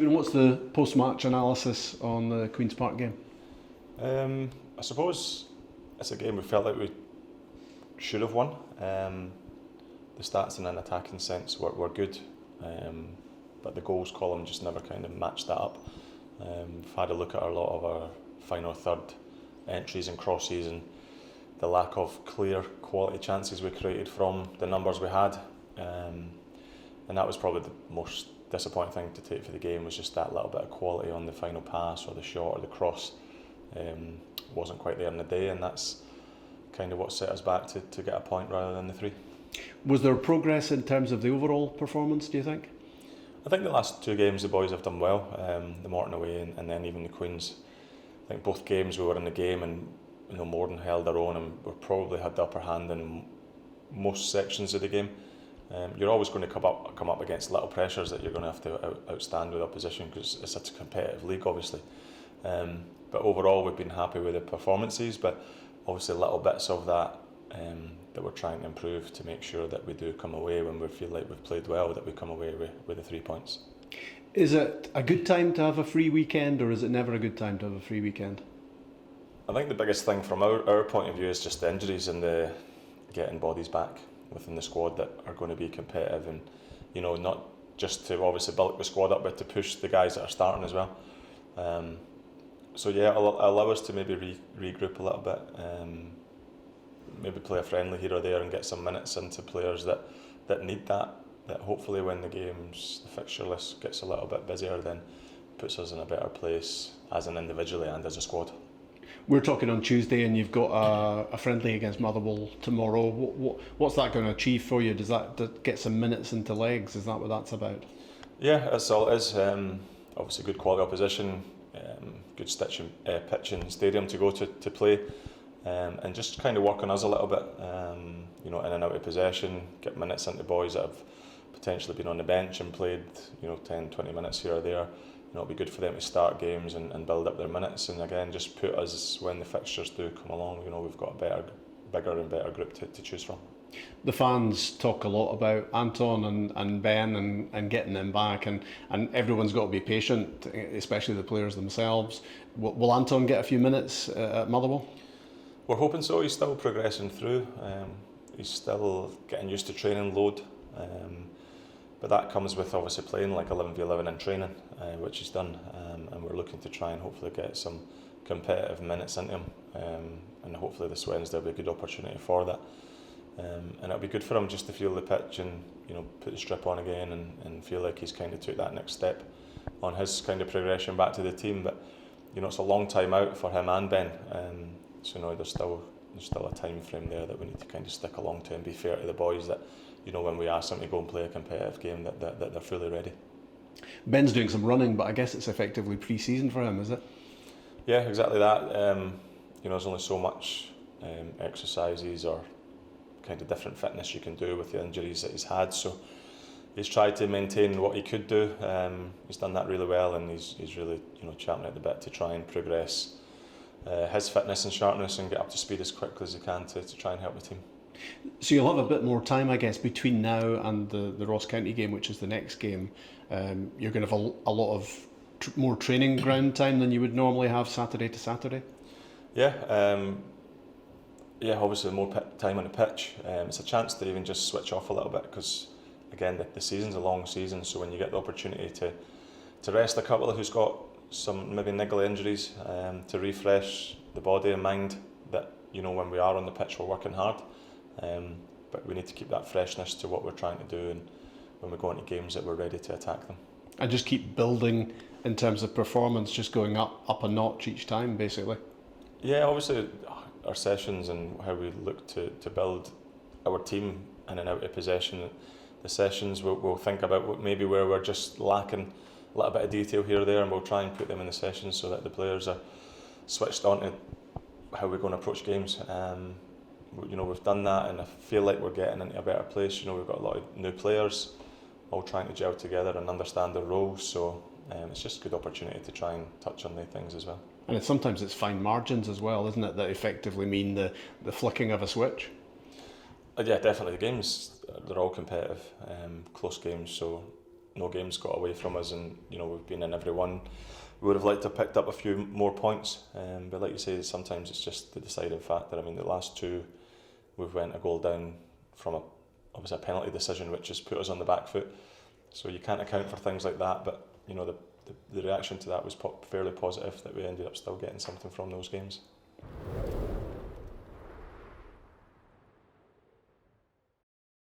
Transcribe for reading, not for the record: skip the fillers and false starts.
Stephen, what's the post-match analysis on the Queen's Park game? I suppose it's a game we felt like we should have won. The stats in an attacking sense were good, but the goals column just never kind of matched that up. We've had a look at a lot of our final third entries and crosses and the lack of clear quality chances we created from the numbers we had, and that was probably the most disappointing thing to take for the game, was just that little bit of quality on the final pass or the shot or the cross wasn't quite there in the day, and that's kind of what set us back to get a point rather than the 3. Was there progress in terms of the overall performance, do you think? I think the last 2 games the boys have done well, the Morton away and then even the Queen's. I think both games we were in the game and Morton held their own and we probably had the upper hand in most sections of the game. You're always going to come up against little pressures that you're going to have to outstand with opposition, because it's such a competitive league, obviously. But overall, we've been happy with the performances, but obviously little bits of that that we're trying to improve to make sure that we do come away when we feel like we've played well, that we come away with the 3 points. Is it a good time to have a free weekend, or is it never a good time to have a free weekend? I think the biggest thing from our point of view is just the injuries and the getting bodies back within the squad that are going to be competitive, and not just to obviously bulk the squad up, but to push the guys that are starting as well. So yeah, allow us to maybe regroup a little bit, maybe play a friendly here or there and get some minutes into players that need that hopefully when the fixture list gets a little bit busier, then puts us in a better place as an individually and as a squad. We're talking on Tuesday and you've got a friendly against Motherwell tomorrow. What's that going to achieve for you? Does that get some minutes into legs? Is that what that's about? Yeah, that's all it is. Obviously good quality opposition, good pitch and stadium to go to play, and just kind of work on us a little bit, in and out of possession, get minutes into boys that have potentially been on the bench and played 10-20 minutes here or there. It'll be good for them to start games and build up their minutes, and again just put us, when the fixtures do come along, we've got a bigger and better group to choose from. The fans talk a lot about Anton and Ben and getting them back, and everyone's got to be patient, especially the players themselves. Will Anton get a few minutes at Motherwell? We're hoping so. He's still progressing through. He's still getting used to training load. But that comes with obviously playing like 11v11 in training, which he's done, and we're looking to try and hopefully get some competitive minutes into him, and hopefully this Wednesday will be a good opportunity for that. And it'll be good for him just to feel the pitch and put the strip on again and feel like he's kind of took that next step on his kind of progression back to the team. But it's a long time out for him and Ben, so there's still a time frame there that we need to kind of stick along to and be fair to the boys that when we ask them to go and play a competitive game that they're fully ready. Ben's doing some running, but I guess it's effectively pre-season for him, is it? Yeah, exactly that. There's only so much exercises or kind of different fitness you can do with the injuries that he's had, so he's tried to maintain what he could do. He's done that really well, and he's really champing at the bit to try and progress his fitness and sharpness and get up to speed as quickly as he can to try and help the team. So you'll have a bit more time, I guess, between now and the Ross County game, which is the next game. You're going to have a lot of more training ground time than you would normally have Saturday to Saturday. Yeah, obviously more time on the pitch. It's a chance to even just switch off a little bit, because again the season's a long season, so when you get the opportunity to rest a couple who's got some maybe niggly injuries, to refresh the body and mind, that when we are on the pitch we're working hard. But we need to keep that freshness to what we're trying to do, and when we go into games that we're ready to attack them. And just keep building in terms of performance, just going up a notch each time, basically. Yeah, obviously our sessions and how we look to build our team in and out of possession, the sessions we'll think about maybe where we're just lacking a little bit of detail here or there, and we'll try and put them in the sessions so that the players are switched on to how we're going to approach games. We've done that, and I feel like we're getting into a better place. We've got a lot of new players all trying to gel together and understand their roles, so it's just a good opportunity to try and touch on the things as well. And sometimes it's fine margins as well, isn't it, that effectively mean the flicking of a switch? Yeah, definitely. The games, they're all competitive, close games, so no games got away from us, and we've been in every one. We would have liked to have picked up a few more points, but like you say, sometimes it's just the deciding factor. I mean, the last two, we've went a goal down from obviously a penalty decision, which has put us on the back foot. So you can't account for things like that, but the reaction to that was fairly positive, that we ended up still getting something from those games.